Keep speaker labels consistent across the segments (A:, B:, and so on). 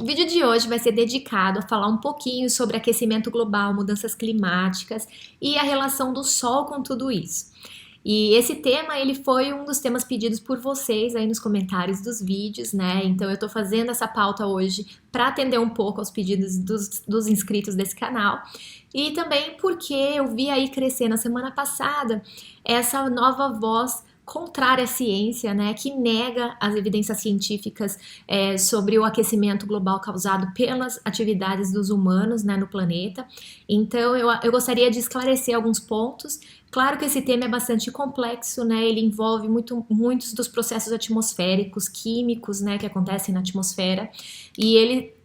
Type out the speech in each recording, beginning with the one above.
A: O vídeo de hoje vai ser dedicado a falar um pouquinho sobre aquecimento global, mudanças climáticas e a relação do Sol com tudo isso. E esse tema, ele foi um dos temas pedidos por vocês aí nos comentários dos vídeos, né? Então eu tô fazendo essa pauta hoje para atender um pouco aos pedidos dos inscritos desse canal. E também porque eu vi aí crescer na semana passada essa nova voz contrária à ciência, né, que nega as evidências científicas sobre o aquecimento global causado pelas atividades dos humanos, né, no planeta. Então, eu gostaria de esclarecer alguns pontos. Claro que esse tema é bastante complexo, né, ele envolve muitos dos processos atmosféricos, químicos, né, que acontecem na atmosfera, e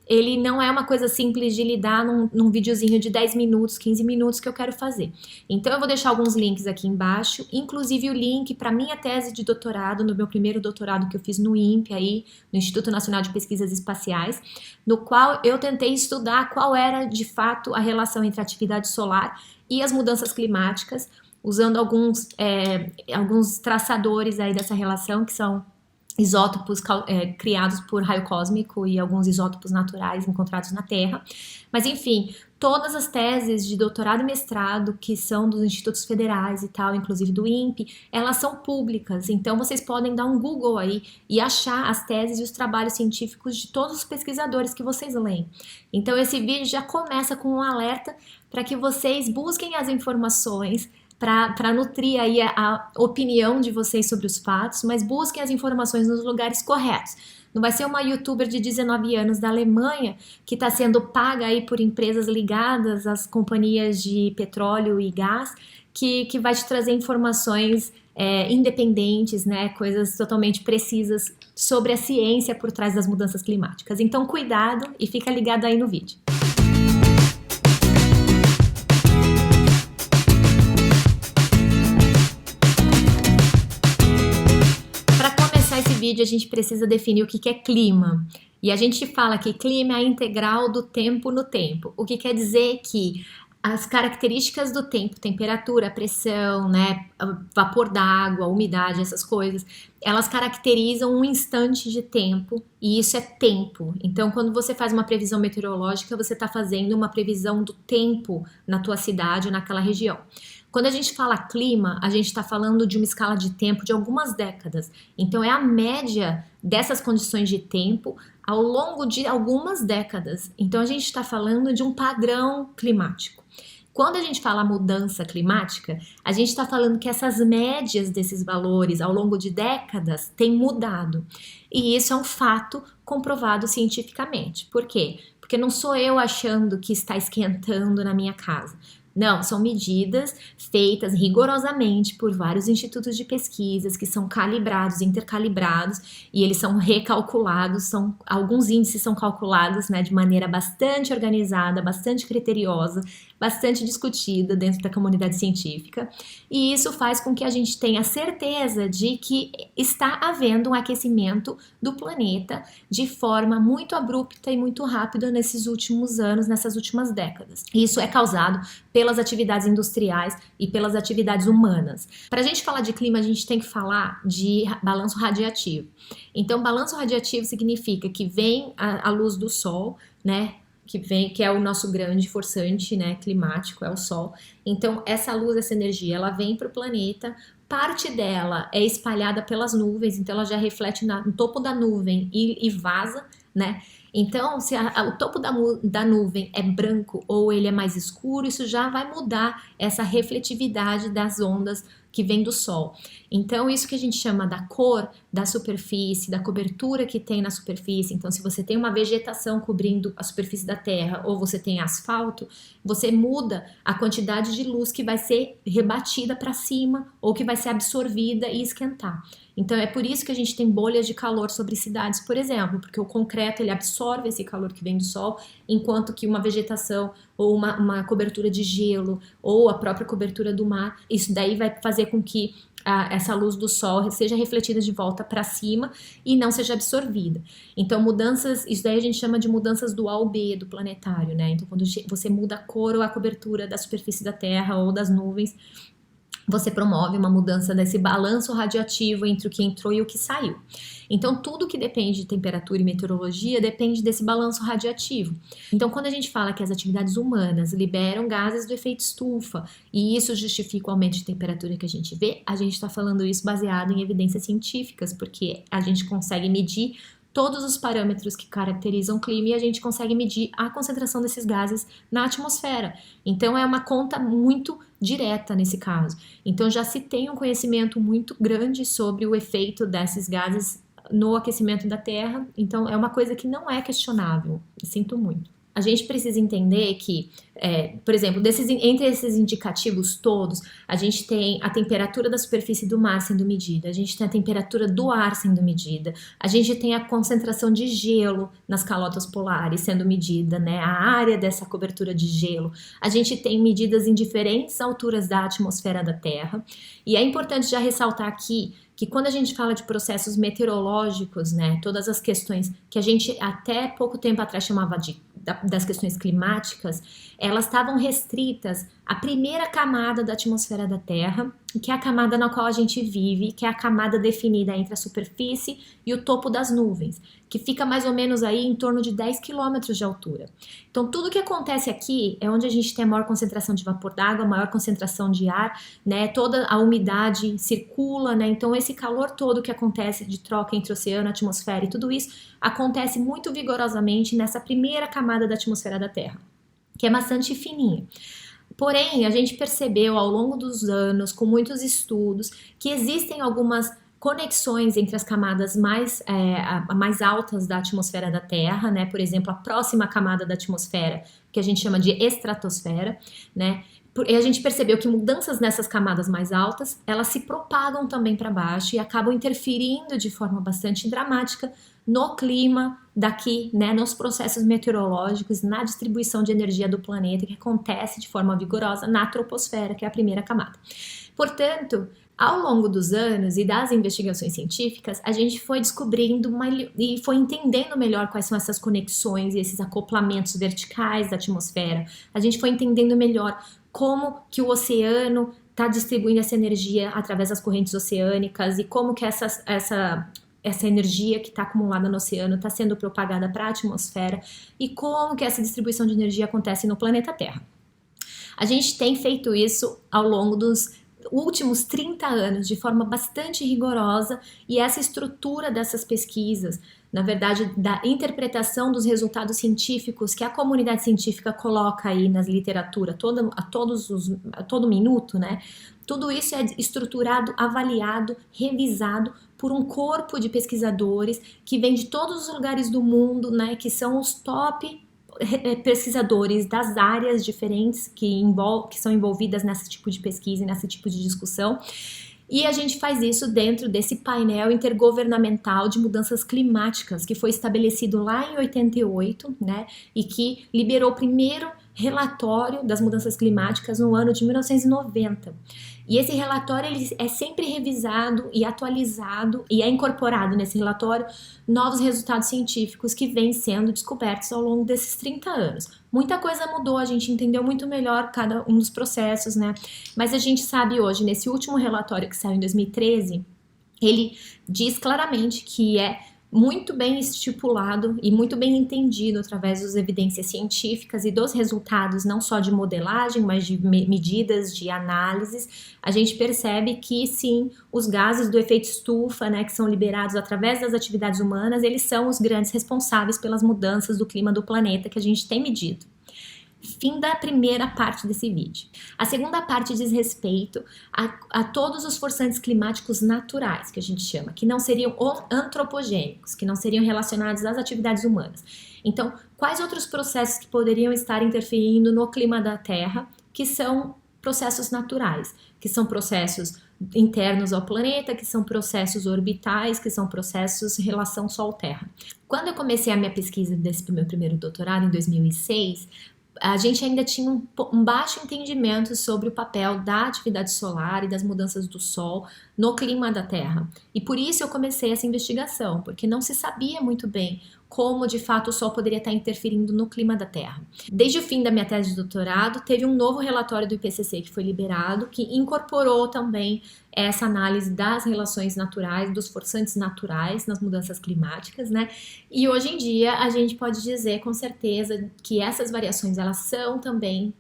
A: ele não é uma coisa simples de lidar num videozinho de 10 minutos, 15 minutos que eu quero fazer. Então eu vou deixar alguns links aqui embaixo, inclusive o link para minha tese de doutorado, no meu primeiro doutorado que eu fiz no INPE, aí, no Instituto Nacional de Pesquisas Espaciais, no qual eu tentei estudar qual era de fato a relação entre a atividade solar e as mudanças climáticas, usando alguns traçadores aí dessa relação, que são isótopos criados por raio cósmico e alguns isótopos naturais encontrados na Terra. Mas enfim, todas as teses de doutorado e mestrado que são dos institutos federais e tal, inclusive do INPE, elas são públicas, então vocês podem dar um Google aí e achar as teses e os trabalhos científicos de todos os pesquisadores que vocês leem. Então esse vídeo já começa com um alerta para que vocês busquem as informações para nutrir aí a opinião de vocês sobre os fatos, mas busquem as informações nos lugares corretos. Não vai ser uma youtuber de 19 anos da Alemanha que está sendo paga aí por empresas ligadas às companhias de petróleo e gás que vai te trazer informações independentes, né, coisas totalmente precisas sobre a ciência por trás das mudanças climáticas. Então cuidado e fica ligado aí no vídeo. Vídeo a gente precisa definir o que é clima. E a gente fala que clima é a integral do tempo no tempo. O que quer dizer que as características do tempo, temperatura, pressão, né, vapor d'água, umidade, essas coisas, elas caracterizam um instante de tempo e isso é tempo. Então, quando você faz uma previsão meteorológica, você está fazendo uma previsão do tempo na tua cidade ou naquela região. Quando a gente fala clima, a gente está falando de uma escala de tempo de algumas décadas. Então, é a média dessas condições de tempo ao longo de algumas décadas. Então, a gente está falando de um padrão climático. Quando a gente fala mudança climática, a gente está falando que essas médias desses valores ao longo de décadas têm mudado. E isso é um fato comprovado cientificamente. Por quê? Porque não sou eu achando que está esquentando na minha casa. Não, são medidas feitas rigorosamente por vários institutos de pesquisas que são calibrados, intercalibrados e eles são recalculados, alguns índices são calculados, né, de maneira bastante organizada, bastante criteriosa, bastante discutida dentro da comunidade científica e isso faz com que a gente tenha certeza de que está havendo um aquecimento do planeta de forma muito abrupta e muito rápida nesses últimos anos, nessas últimas décadas. Isso é causado pelas atividades industriais e pelas atividades humanas. Para a gente falar de clima, a gente tem que falar de balanço radiativo. Então, balanço radiativo significa que vem a luz do Sol, né? Que é o nosso grande forçante, né, climático, é o Sol. Então, essa luz, essa energia, ela vem para o planeta, parte dela é espalhada pelas nuvens, então ela já reflete no topo da nuvem e vaza, né? Então, se o topo da nuvem é branco ou ele é mais escuro, isso já vai mudar essa refletividade das ondas que vem do Sol. Então, isso que a gente chama da cor da superfície, da cobertura que tem na superfície. Então, se você tem uma vegetação cobrindo a superfície da Terra ou você tem asfalto, você muda a quantidade de luz que vai ser rebatida para cima ou que vai ser absorvida e esquentar. Então, é por isso que a gente tem bolhas de calor sobre cidades, por exemplo, porque o concreto ele absorve esse calor que vem do Sol, enquanto que uma vegetação ou uma cobertura de gelo ou a própria cobertura do mar, isso daí vai fazer com que essa luz do Sol seja refletida de volta para cima e não seja absorvida. Então, mudanças, isso daí a gente chama de mudanças do A ao B do planetário, né? Então, quando você muda a cor ou a cobertura da superfície da Terra ou das nuvens, você promove uma mudança desse balanço radioativo entre o que entrou e o que saiu. Então, tudo que depende de temperatura e meteorologia depende desse balanço radioativo. Então, quando a gente fala que as atividades humanas liberam gases do efeito estufa e isso justifica o aumento de temperatura que a gente vê, a gente está falando isso baseado em evidências científicas, porque a gente consegue medir todos os parâmetros que caracterizam o clima e a gente consegue medir a concentração desses gases na atmosfera. Então, é uma conta muito direta nesse caso. Então, já se tem um conhecimento muito grande sobre o efeito desses gases no aquecimento da Terra. Então, é uma coisa que não é questionável. Eu sinto muito. A gente precisa entender que, por exemplo, entre esses indicativos todos, a gente tem a temperatura da superfície do mar sendo medida, a gente tem a temperatura do ar sendo medida, a gente tem a concentração de gelo nas calotas polares sendo medida, né, a área dessa cobertura de gelo, a gente tem medidas em diferentes alturas da atmosfera da Terra, e é importante já ressaltar aqui que quando a gente fala de processos meteorológicos, né, todas as questões que a gente até pouco tempo atrás chamava das questões climáticas, elas estavam restritas à primeira camada da atmosfera da Terra, que é a camada na qual a gente vive, que é a camada definida entre a superfície e o topo das nuvens, que fica mais ou menos aí em torno de 10 quilômetros de altura. Então, tudo que acontece aqui é onde a gente tem a maior concentração de vapor d'água, a maior concentração de ar, né? Toda a umidade circula, né? Então, esse calor todo que acontece de troca entre oceano, atmosfera e tudo isso acontece muito vigorosamente nessa primeira camada da atmosfera da Terra, que é bastante fininha. Porém, a gente percebeu ao longo dos anos, com muitos estudos, que existem algumas conexões entre as camadas mais altas da atmosfera da Terra, né? Por exemplo, a próxima camada da atmosfera, que a gente chama de estratosfera, né? E a gente percebeu que mudanças nessas camadas mais altas, elas se propagam também para baixo e acabam interferindo de forma bastante dramática no clima daqui, né, nos processos meteorológicos, na distribuição de energia do planeta, que acontece de forma vigorosa na troposfera, que é a primeira camada. Portanto, ao longo dos anos e das investigações científicas, a gente foi descobrindo e foi entendendo melhor quais são essas conexões e esses acoplamentos verticais da atmosfera. A gente foi entendendo melhor como que o oceano está distribuindo essa energia através das correntes oceânicas e como que essa energia que está acumulada no oceano está sendo propagada para a atmosfera e como que essa distribuição de energia acontece no planeta Terra. A gente tem feito isso ao longo dos últimos 30 anos de forma bastante rigorosa e essa estrutura dessas pesquisas, na verdade, da interpretação dos resultados científicos que a comunidade científica coloca aí na literatura a todo minuto, né? Tudo isso é estruturado, avaliado, revisado por um corpo de pesquisadores que vem de todos os lugares do mundo, né? Que são os top pesquisadores das áreas diferentes que são envolvidas nesse tipo de pesquisa e nesse tipo de discussão. E a gente faz isso dentro desse painel intergovernamental de mudanças climáticas que foi estabelecido lá em 88, né, e que liberou o primeiro relatório das mudanças climáticas no ano de 1990. E esse relatório ele é sempre revisado e atualizado e é incorporado nesse relatório novos resultados científicos que vêm sendo descobertos ao longo desses 30 anos. Muita coisa mudou, a gente entendeu muito melhor cada um dos processos, né? Mas a gente sabe hoje, nesse último relatório que saiu em 2013, ele diz claramente que é muito bem estipulado e muito bem entendido através das evidências científicas e dos resultados não só de modelagem, mas de medidas, de análises, a gente percebe que sim, os gases do efeito estufa, né, que são liberados através das atividades humanas, eles são os grandes responsáveis pelas mudanças do clima do planeta que a gente tem medido. Fim da primeira parte desse vídeo. A segunda parte diz respeito a todos os forçantes climáticos naturais, que a gente chama, que não seriam antropogênicos, que não seriam relacionados às atividades humanas. Então, quais outros processos que poderiam estar interferindo no clima da Terra, que são processos naturais, que são processos internos ao planeta, que são processos orbitais, que são processos em relação Sol-Terra. Quando eu comecei a minha pesquisa desse meu primeiro doutorado, em 2006, a gente ainda tinha um baixo entendimento sobre o papel da atividade solar e das mudanças do Sol no clima da Terra. E por isso eu comecei essa investigação, porque não se sabia muito bem como de fato o Sol poderia estar interferindo no clima da Terra. Desde o fim da minha tese de doutorado, teve um novo relatório do IPCC que foi liberado, que incorporou também essa análise das relações naturais, dos forçantes naturais nas mudanças climáticas, né? E hoje em dia a gente pode dizer com certeza que essas variações elas são também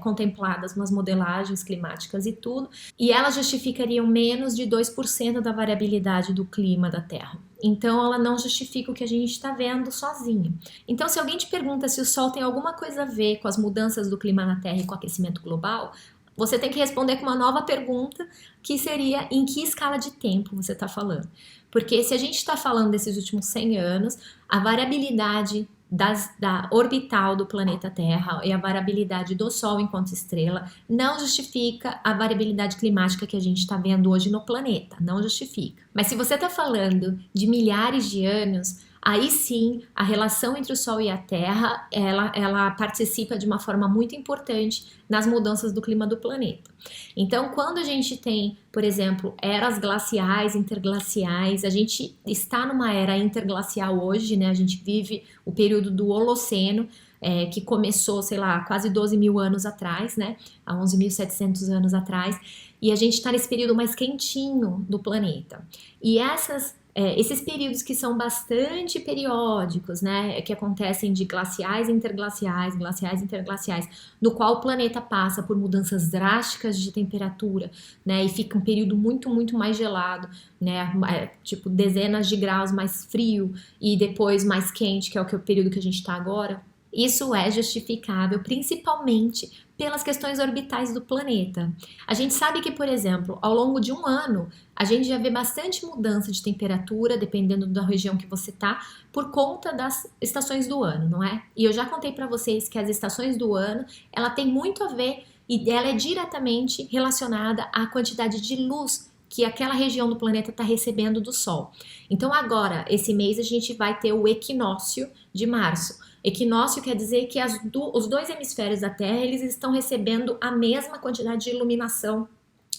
A: contempladas nas modelagens climáticas e tudo, e elas justificariam menos de 2% da variabilidade do clima da Terra. Então ela não justifica o que a gente está vendo sozinha. Então se alguém te pergunta se o Sol tem alguma coisa a ver com as mudanças do clima na Terra e com o aquecimento global, você tem que responder com uma nova pergunta, que seria em que escala de tempo você está falando. Porque se a gente está falando desses últimos 100 anos, a variabilidade da orbital do planeta Terra e a variabilidade do Sol enquanto estrela não justifica a variabilidade climática que a gente está vendo hoje no planeta, não justifica. Mas se você está falando de milhares de anos, aí sim a relação entre o Sol e a Terra ela participa de uma forma muito importante nas mudanças do clima do planeta. Então, quando a gente tem, por exemplo, eras glaciais, interglaciais, a gente está numa era interglacial hoje, né? A gente vive o período do Holoceno, que começou, sei lá, quase 12 mil anos atrás, né? Há 11.700 anos atrás, e a gente está nesse período mais quentinho do planeta. E esses períodos que são bastante periódicos, né, que acontecem de glaciais interglaciais, no qual o planeta passa por mudanças drásticas de temperatura, né, e fica um período muito, muito mais gelado, né, tipo dezenas de graus mais frio e depois mais quente, que é o período que a gente está agora. Isso é justificável principalmente pelas questões orbitais do planeta. A gente sabe que, por exemplo, ao longo de um ano, a gente já vê bastante mudança de temperatura, dependendo da região que você tá, por conta das estações do ano, não é? E eu já contei para vocês que as estações do ano, ela tem muito a ver e ela é diretamente relacionada à quantidade de luz que aquela região do planeta está recebendo do Sol. Então agora, esse mês, a gente vai ter o equinócio de março. Equinócio quer dizer que os dois hemisférios da Terra eles estão recebendo a mesma quantidade de iluminação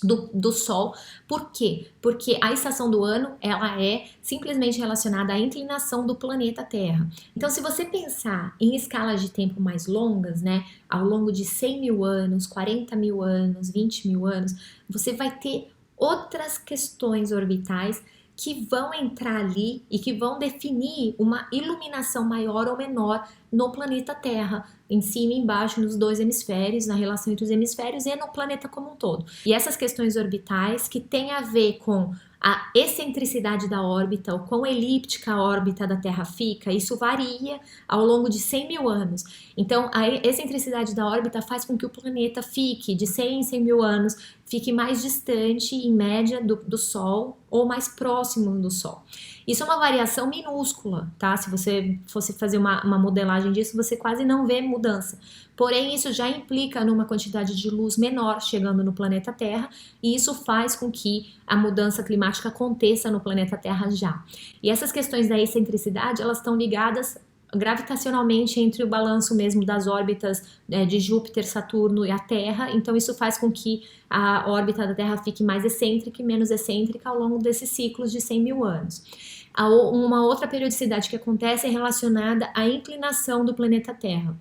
A: do Sol. Por quê? Porque a estação do ano ela é simplesmente relacionada à inclinação do planeta Terra. Então, se você pensar em escalas de tempo mais longas, né, ao longo de 100 mil anos, 40 mil anos, 20 mil anos, você vai ter outras questões orbitais que vão entrar ali e que vão definir uma iluminação maior ou menor no planeta Terra, em cima e embaixo, nos dois hemisférios, na relação entre os hemisférios e no planeta como um todo. E essas questões orbitais que têm a ver com a excentricidade da órbita, o quão elíptica a órbita da Terra fica, isso varia ao longo de 100 mil anos. Então, a excentricidade da órbita faz com que o planeta fique de 100 em 100 mil anos, fique mais distante, em média, do Sol ou mais próximo do Sol. Isso é uma variação minúscula, tá? Se você fosse fazer uma modelagem disso, você quase não vê mudança. Porém, isso já implica numa quantidade de luz menor chegando no planeta Terra, e isso faz com que a mudança climática aconteça no planeta Terra já. E essas questões da excentricidade, elas estão ligadas gravitacionalmente entre o balanço mesmo das órbitas de Júpiter, Saturno e a Terra, então isso faz com que a órbita da Terra fique mais excêntrica e menos excêntrica ao longo desses ciclos de 100 mil anos. Uma outra periodicidade que acontece é relacionada à inclinação do planeta Terra,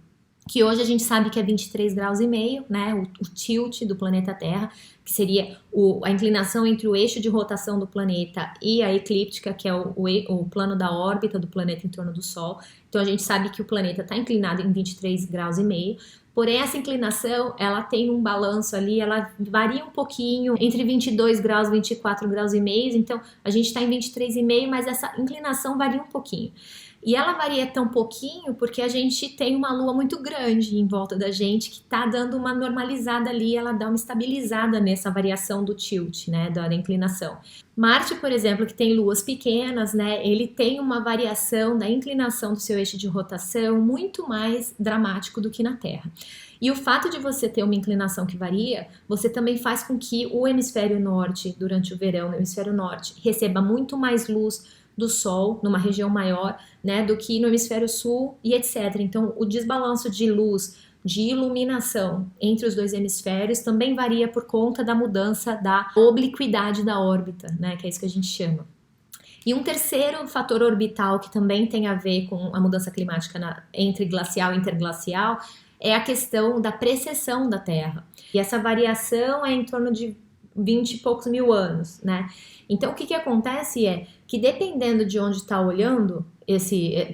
A: que hoje a gente sabe que é 23 graus e meio, né, o tilt do planeta Terra, que seria a inclinação entre o eixo de rotação do planeta e a eclíptica, que é o plano da órbita do planeta em torno do Sol. Então a gente sabe que o planeta está inclinado em 23 graus e meio, porém essa inclinação, ela tem um balanço ali, ela varia um pouquinho, entre 22 graus e 24 graus e meio, então a gente está em 23,5, mas essa inclinação varia um pouquinho. E ela varia tão pouquinho porque a gente tem uma lua muito grande em volta da gente que está dando uma normalizada ali, ela dá uma estabilizada nessa variação do tilt, né, da inclinação. Marte, por exemplo, que tem luas pequenas, né, ele tem uma variação da inclinação do seu eixo de rotação muito mais dramático do que na Terra. E o fato de você ter uma inclinação que varia, você também faz com que o hemisfério norte, durante o verão, o hemisfério norte, receba muito mais luz do Sol, numa região maior, né, do que no hemisfério sul e etc. Então, o desbalanço de luz, de iluminação entre os dois hemisférios também varia por conta da mudança da obliquidade da órbita, né, que é isso que a gente chama. E um terceiro fator orbital que também tem a ver com a mudança climática entre glacial e interglacial é a questão da precessão da Terra. E essa variação é em torno de 20 e poucos mil anos, né? Então, o que acontece é que, dependendo de onde está olhando,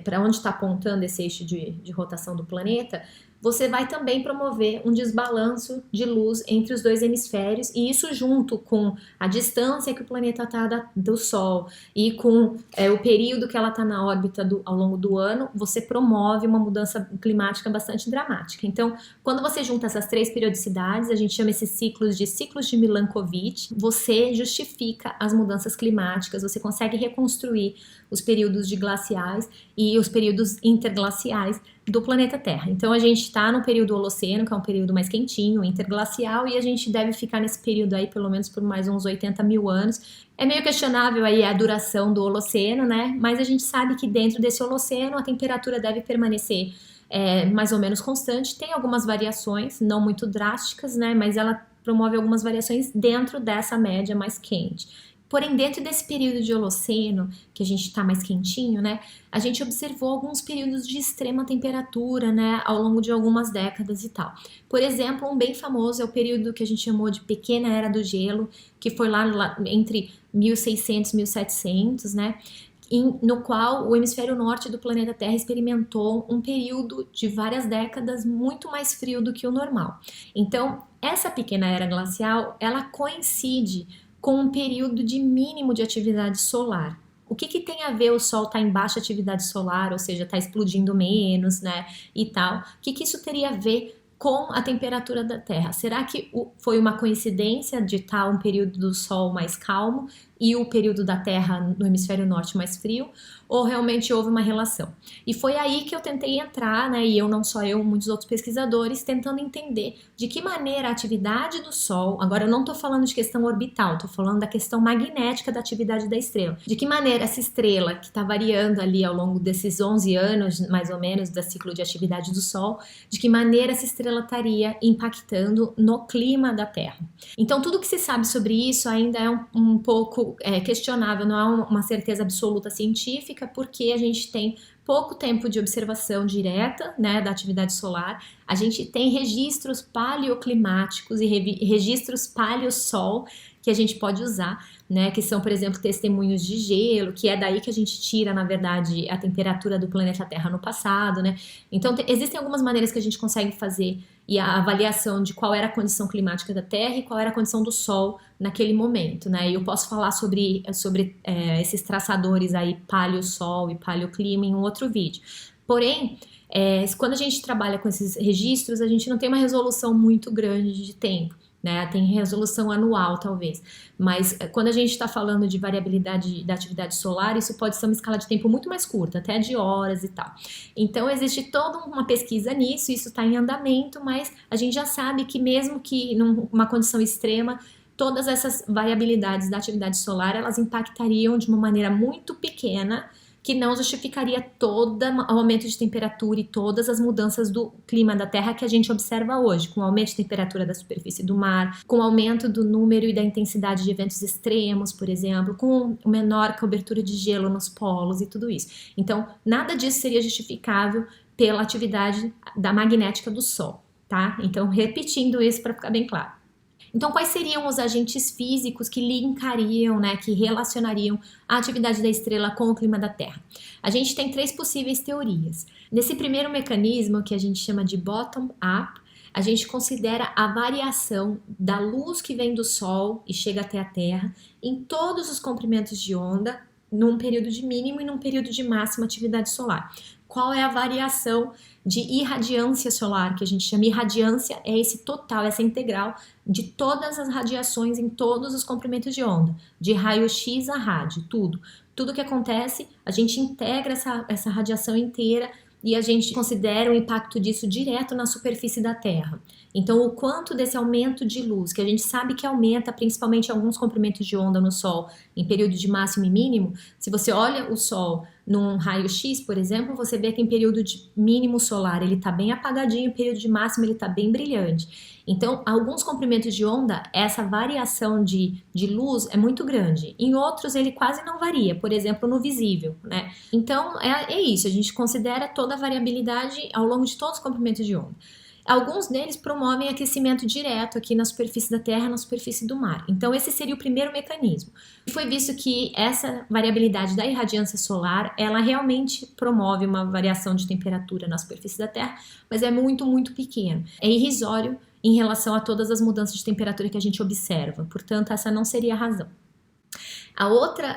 A: para onde está apontando esse eixo de rotação do planeta, você vai também promover um desbalanço de luz entre os dois hemisférios, e isso junto com a distância que o planeta está do Sol e com o período que ela está na órbita ao longo do ano, você promove uma mudança climática bastante dramática. Então, quando você junta essas três periodicidades, a gente chama esses ciclos de Milankovitch, você justifica as mudanças climáticas, você consegue reconstruir os períodos de glaciais e os períodos interglaciais do planeta Terra. Então a gente está no período Holoceno, que é um período mais quentinho, interglacial, e a gente deve ficar nesse período aí pelo menos por mais uns 80 mil anos. É meio questionável aí a duração do Holoceno, né? Mas a gente sabe que dentro desse Holoceno a temperatura deve permanecer mais ou menos constante. Tem algumas variações, não muito drásticas, né? Mas ela promove algumas variações dentro dessa média mais quente. Porém, dentro desse período de Holoceno, que a gente está mais quentinho, né, a gente observou alguns períodos de extrema temperatura, né, ao longo de algumas décadas e tal. Por exemplo, um bem famoso é o período que a gente chamou de Pequena Era do Gelo, que foi lá entre 1600 e 1700, né, no qual o hemisfério norte do planeta Terra experimentou um período de várias décadas muito mais frio do que o normal. Então, essa pequena era glacial, ela coincide com um período de mínimo de atividade solar. O que tem a ver o Sol estar em baixa atividade solar, ou seja, está explodindo menos, né, e tal? O que isso teria a ver com a temperatura da Terra? Será que foi uma coincidência de estar um período do Sol mais calmo e o período da Terra no hemisfério norte mais frio? Ou realmente houve uma relação? E foi aí que eu tentei entrar, né, e não só eu, muitos outros pesquisadores, tentando entender de que maneira a atividade do Sol, agora eu não estou falando de questão orbital, estou falando da questão magnética da atividade da estrela. De que maneira essa estrela, que está variando ali ao longo desses 11 anos, mais ou menos, do ciclo de atividade do Sol, de que maneira essa estrela estaria impactando no clima da Terra. Então, tudo que se sabe sobre isso ainda é um pouco questionável, não é uma certeza absoluta científica, porque a gente tem pouco tempo de observação direta, né, da atividade solar. A gente tem registros paleoclimáticos e registros paleossol que a gente pode usar, né, que são, por exemplo, testemunhos de gelo, que é daí que a gente tira, na verdade, a temperatura do planeta Terra no passado, né? Então, existem algumas maneiras que a gente consegue fazer e a avaliação de qual era a condição climática da Terra e qual era a condição do Sol naquele momento, né? E eu posso falar sobre esses traçadores aí, paleossol e paleoclima, em um outro vídeo. Porém, quando a gente trabalha com esses registros, a gente não tem uma resolução muito grande de tempo, né? Tem resolução anual, talvez. Mas quando a gente está falando de variabilidade da atividade solar, isso pode ser uma escala de tempo muito mais curta, até de horas e tal. Então, existe toda uma pesquisa nisso, isso está em andamento, mas a gente já sabe que mesmo que numa condição extrema, todas essas variabilidades da atividade solar, elas impactariam de uma maneira muito pequena, que não justificaria todo o aumento de temperatura e todas as mudanças do clima da Terra que a gente observa hoje, com o aumento de temperatura da superfície do mar, com o aumento do número e da intensidade de eventos extremos, por exemplo, com menor cobertura de gelo nos polos e tudo isso. Então, nada disso seria justificável pela atividade da magnética do Sol, tá? Então, repetindo isso para ficar bem claro. Então, quais seriam os agentes físicos que linkariam, né, que relacionariam a atividade da estrela com o clima da Terra? A gente tem três possíveis teorias. Nesse primeiro mecanismo, que a gente chama de bottom-up, a gente considera a variação da luz que vem do Sol e chega até a Terra em todos os comprimentos de onda, num período de mínimo e num período de máxima atividade solar. Qual é a variação de irradiância solar, que a gente chama irradiância, é esse total, essa integral de todas as radiações em todos os comprimentos de onda, de raio-x a rádio, tudo. Tudo que acontece, a gente integra essa radiação inteira e a gente considera o impacto disso direto na superfície da Terra. Então, o quanto desse aumento de luz, que a gente sabe que aumenta principalmente alguns comprimentos de onda no Sol, em período de máximo e mínimo, se você olha o Sol num raio-x, por exemplo, você vê que em período de mínimo solar ele está bem apagadinho, em período de máximo ele está bem brilhante. Então, alguns comprimentos de onda, essa variação de luz é muito grande. Em outros, ele quase não varia, por exemplo, no visível, né? Então, é isso, a gente considera toda a variabilidade ao longo de todos os comprimentos de onda. Alguns deles promovem aquecimento direto aqui na superfície da Terra, na superfície do mar. Então, esse seria o primeiro mecanismo. Foi visto que essa variabilidade da irradiância solar, ela realmente promove uma variação de temperatura na superfície da Terra, mas é muito, muito pequeno. É irrisório em relação a todas as mudanças de temperatura que a gente observa. Portanto, essa não seria a razão.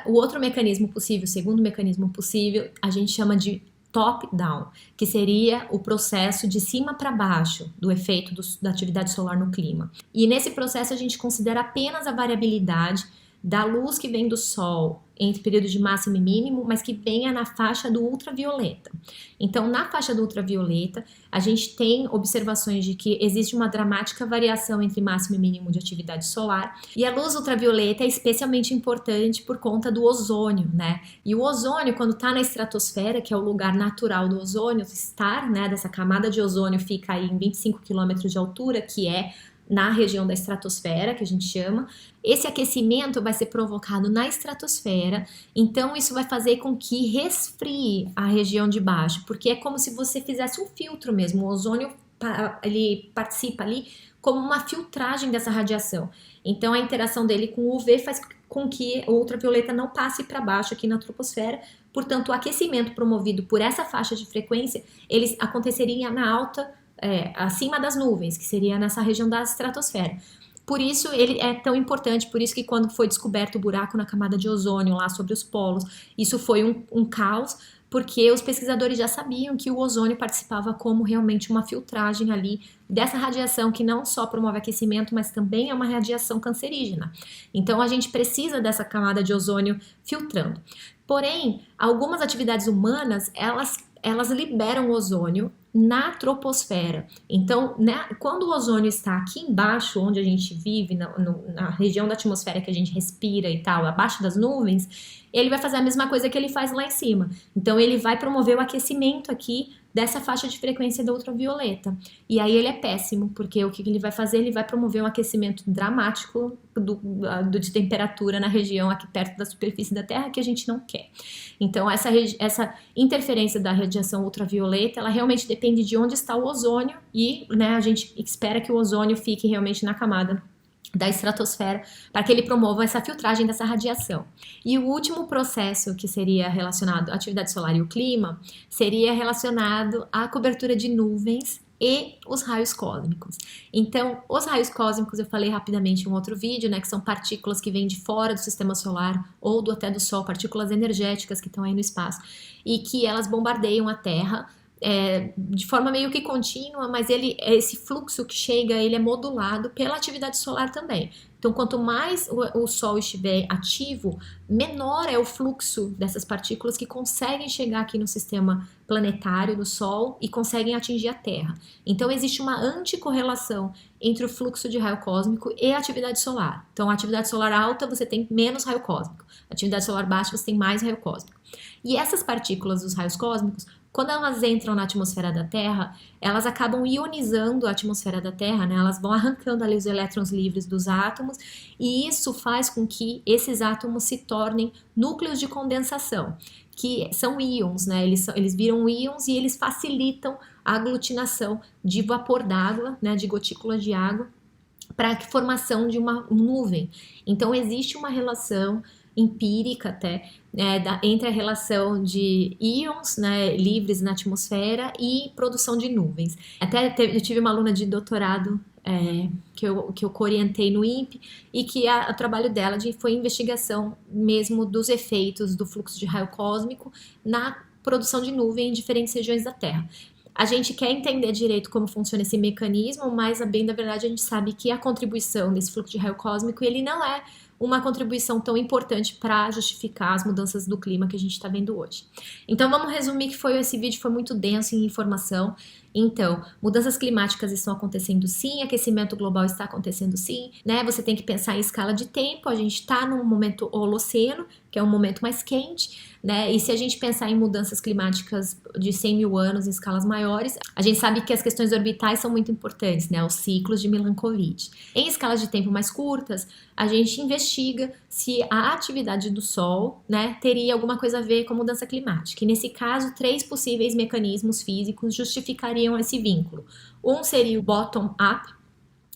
A: O outro mecanismo possível, o segundo mecanismo possível, a gente chama de top-down, que seria o processo de cima para baixo do efeito da atividade solar no clima. E nesse processo a gente considera apenas a variabilidade da luz que vem do Sol entre períodos de máximo e mínimo, mas que venha na faixa do ultravioleta. Então, na faixa do ultravioleta, a gente tem observações de que existe uma dramática variação entre máximo e mínimo de atividade solar, e a luz ultravioleta é especialmente importante por conta do ozônio, né? E o ozônio, quando está na estratosfera, que é o lugar natural do ozônio estar, né, dessa camada de ozônio fica aí em 25 quilômetros de altura, que é na região da estratosfera, que a gente chama. Esse aquecimento vai ser provocado na estratosfera, então isso vai fazer com que resfrie a região de baixo, porque é como se você fizesse um filtro mesmo. O ozônio, ele participa ali como uma filtragem dessa radiação. Então a interação dele com o UV faz com que o ultravioleta não passe para baixo aqui na troposfera. Portanto, o aquecimento promovido por essa faixa de frequência, ele aconteceria na alta, acima das nuvens, que seria nessa região da estratosfera. Por isso ele é tão importante, por isso que quando foi descoberto o buraco na camada de ozônio lá sobre os polos, isso foi um caos, porque os pesquisadores já sabiam que o ozônio participava como realmente uma filtragem ali dessa radiação que não só promove aquecimento, mas também é uma radiação cancerígena. Então a gente precisa dessa camada de ozônio filtrando. Porém, algumas atividades humanas, elas liberam ozônio na troposfera. Então, né, quando o ozônio está aqui embaixo, onde a gente vive, na região da atmosfera que a gente respira e tal, abaixo das nuvens, ele vai fazer a mesma coisa que ele faz lá em cima. Então, ele vai promover o aquecimento aqui dessa faixa de frequência da ultravioleta. E aí ele é péssimo, porque o que ele vai fazer? Ele vai promover um aquecimento dramático de temperatura na região aqui perto da superfície da Terra, que a gente não quer. Então, essa interferência da radiação ultravioleta, ela realmente depende de onde está o ozônio e, né, a gente espera que o ozônio fique realmente na camada da estratosfera para que ele promova essa filtragem dessa radiação. E o último processo que seria relacionado à atividade solar e o clima seria relacionado à cobertura de nuvens e os raios cósmicos. Então, os raios cósmicos, eu falei rapidamente em um outro vídeo, né, que são partículas que vêm de fora do sistema solar ou até do Sol, partículas energéticas que estão aí no espaço e que elas bombardeiam a Terra de forma meio que contínua, mas esse fluxo que chega, ele é modulado pela atividade solar também. Então, quanto mais o Sol estiver ativo, menor é o fluxo dessas partículas que conseguem chegar aqui no sistema planetário do Sol e conseguem atingir a Terra. Então, existe uma anticorrelação entre o fluxo de raio cósmico e a atividade solar. Então, a atividade solar alta, você tem menos raio cósmico. A atividade solar baixa, você tem mais raio cósmico. E essas partículas dos raios cósmicos, quando elas entram na atmosfera da Terra, elas acabam ionizando a atmosfera da Terra, né? Elas vão arrancando ali os elétrons livres dos átomos, e isso faz com que esses átomos se tornem núcleos de condensação, que são íons, né? Eles viram íons e eles facilitam a aglutinação de vapor d'água, né? De gotículas de água, para a formação de uma nuvem. Então, existe uma relação empírica até, entre a relação de íons, né, livres na atmosfera e produção de nuvens. Até eu tive uma aluna de doutorado que eu orientei no INPE e que o trabalho dela foi investigação mesmo dos efeitos do fluxo de raio cósmico na produção de nuvem em diferentes regiões da Terra. A gente quer entender direito como funciona esse mecanismo, mas, a bem da verdade, a gente sabe que a contribuição desse fluxo de raio cósmico, ele não é uma contribuição tão importante para justificar as mudanças do clima que a gente está vendo hoje. Então vamos resumir que esse vídeo foi muito denso em informação. Então, mudanças climáticas estão acontecendo sim, aquecimento global está acontecendo sim, né? Você tem que pensar em escala de tempo, a gente está num momento holoceno, que é um momento mais quente, né? E se a gente pensar em mudanças climáticas de 100 mil anos em escalas maiores, a gente sabe que as questões orbitais são muito importantes, né? Os ciclos de Milankovitch. Em escalas de tempo mais curtas, a gente investiga se a atividade do Sol, né, teria alguma coisa a ver com a mudança climática. E nesse caso, 3 possíveis mecanismos físicos justificariam esse vínculo. Um seria o bottom-up,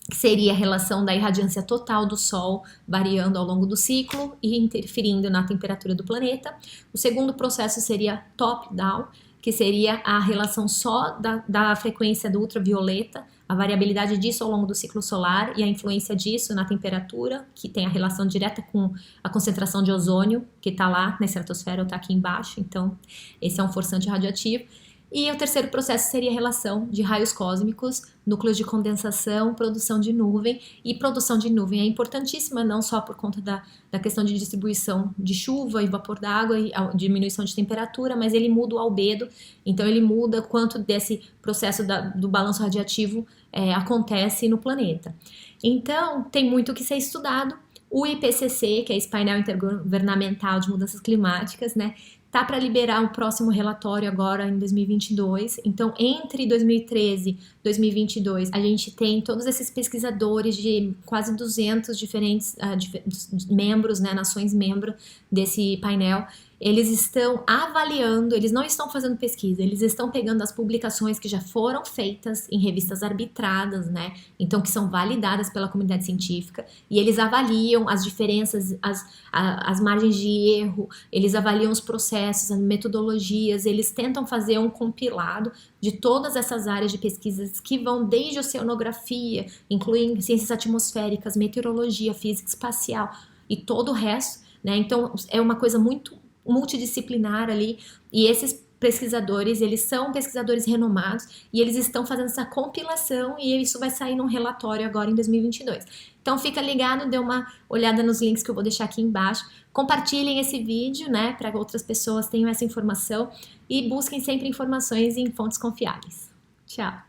A: que seria a relação da irradiância total do Sol variando ao longo do ciclo e interferindo na temperatura do planeta. O segundo processo seria top-down, que seria a relação só da frequência do ultravioleta, a variabilidade disso ao longo do ciclo solar e a influência disso na temperatura, que tem a relação direta com a concentração de ozônio, que está lá na estratosfera ou está aqui embaixo, então esse é um forçante radioativo. E o terceiro processo seria a relação de raios cósmicos, núcleos de condensação, produção de nuvem. E produção de nuvem é importantíssima não só por conta da questão de distribuição de chuva e vapor d'água e a diminuição de temperatura, mas ele muda o albedo, então ele muda quanto desse processo do balanço radiativo acontece no planeta. Então, tem muito que ser estudado. O IPCC, que é esse painel intergovernamental de mudanças climáticas, né, tá para liberar o próximo relatório agora em 2022. Então, entre 2013 e 2022, a gente tem todos esses pesquisadores de quase 200 diferentes membros, né, nações membro desse painel. Eles estão avaliando, eles não estão fazendo pesquisa, eles estão pegando as publicações que já foram feitas em revistas arbitradas, né? Então, que são validadas pela comunidade científica, e eles avaliam as diferenças, as margens de erro, eles avaliam os processos, as metodologias, eles tentam fazer um compilado de todas essas áreas de pesquisas que vão desde oceanografia, incluindo ciências atmosféricas, meteorologia, física espacial e todo o resto, né? Então, é uma coisa muito multidisciplinar ali, e esses pesquisadores, eles são pesquisadores renomados e eles estão fazendo essa compilação e isso vai sair num relatório agora em 2022. Então fica ligado, dê uma olhada nos links que eu vou deixar aqui embaixo, compartilhem esse vídeo, né, para que outras pessoas tenham essa informação e busquem sempre informações em fontes confiáveis. Tchau!